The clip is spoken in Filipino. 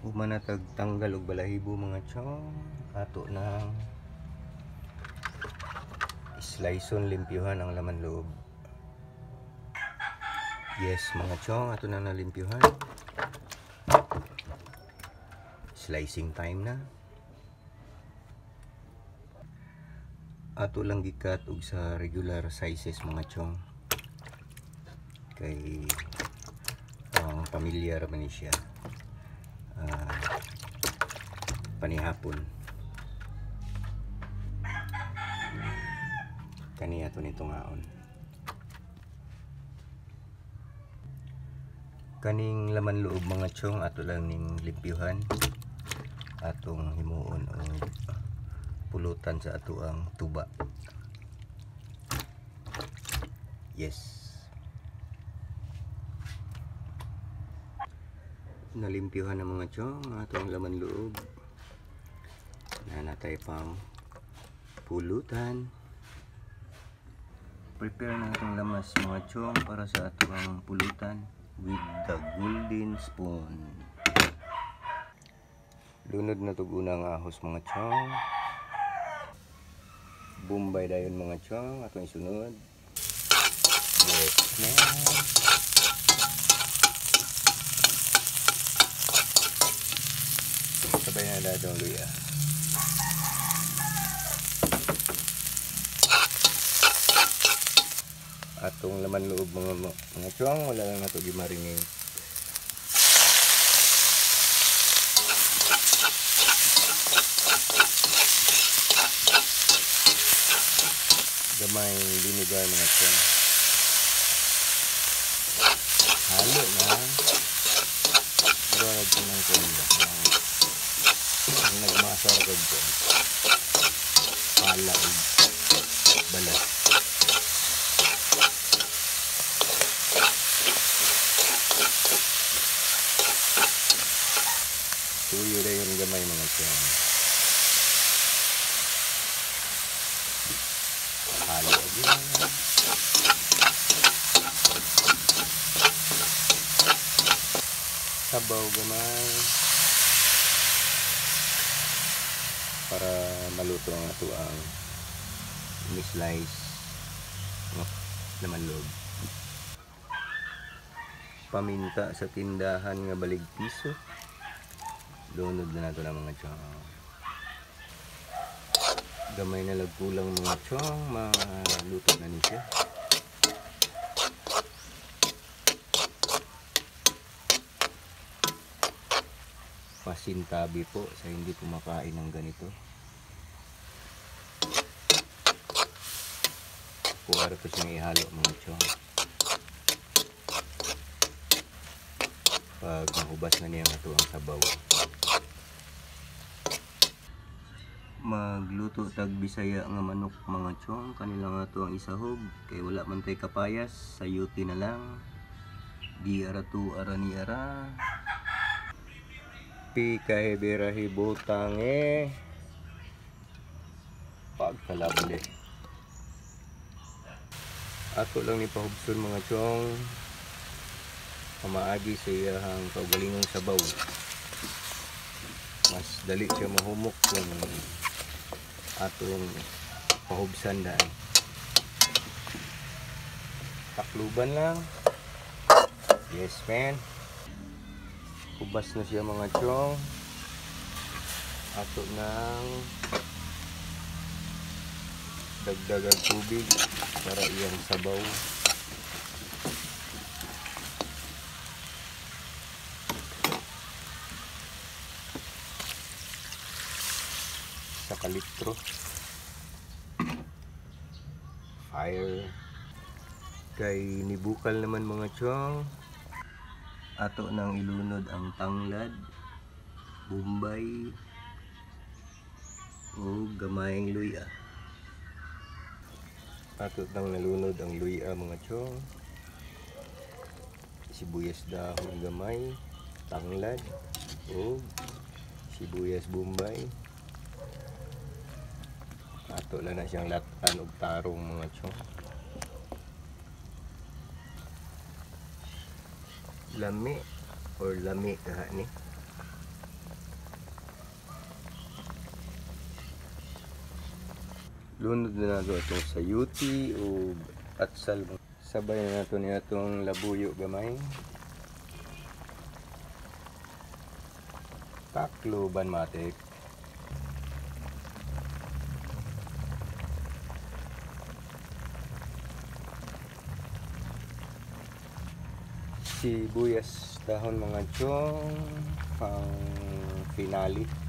Umanatag tanggal og balahibo mga chong, ato ng sliceon limpyuhan ang laman loob. Yes mga chong, ato na nalimpyuhan. Slicing time na. Ato lang gikat og sa regular sizes mga chong. Kay ang pamilyar man ni siya. Panihapon. Kaniya to nito ngaon. Kaning laman loob mga chong ato lang ning limpyuhan. Atong himuon og pulutan sa ato ang tuba. Yes. Nalimpyuhan ang mga chong atong laman loob. Nanatay pang pulutan. Prepare na itong lamas mga chong para sa atong pulutan with the golden spoon. Lunod na itong unang ahos mga chong. Bombay dayon mga chong atong isunod. Yes na. Sabay na dadong luya. Atong laman loob mga chong, wala lang nato gimarinate. Gamay vinegar mga chong. Halo na. Meron natin ng kundi. Ang nagmasar ko dyan. Pala o balat. Tuyo na yung gamay mga chong. Halo agad. Sabaw gamay. Para maluto ang ato ang slice laman loob. Paminta sa tindahan nga balig piso. Lunod na nato na mga chong. Gamay na lagkulang mga chong, maluto na ni siya. Pasintabi po sa hindi kumakain ng ganito. Kuwara ko siyang ihalo mga chong. Pag mahubas na niya nga ito ang sabaw. Magluto tag Bisaya nga manok mga chong. Kanila nga ito ang isahog. Kay wala man tay kapayas. Sayuti na lang. Di ara tu ara ni ara. Pikay birahi butang pagkalabli. Ato lang ni pahubson mga chong. Pamaagi sa iyang kaugalingong sabaw. Mas dali siya mahumok kung atong pahubsan daan. Takluban lang. Yes man. Hubas na siya mga chong. Ato nang dagdagan tubig para iyang sabaw. Sa kalitro. Fire. Kay nibukal naman mga chong. Ato nang ilunod ang tanglad, bombay, o gamayang luya. Ato nang nalunod ang luya mga chong. Sibuyas dahon gamay, tanglad, o sibuyas bombay. Ato lang na siyang latan og tarong mga chong. Lami or lami kaha ni. Lunod na nato itong sayuti o atsal. Sabay na nato niya itong labuyo gamay. Takloban matik. Sibuyas dahon mga chong pang finale.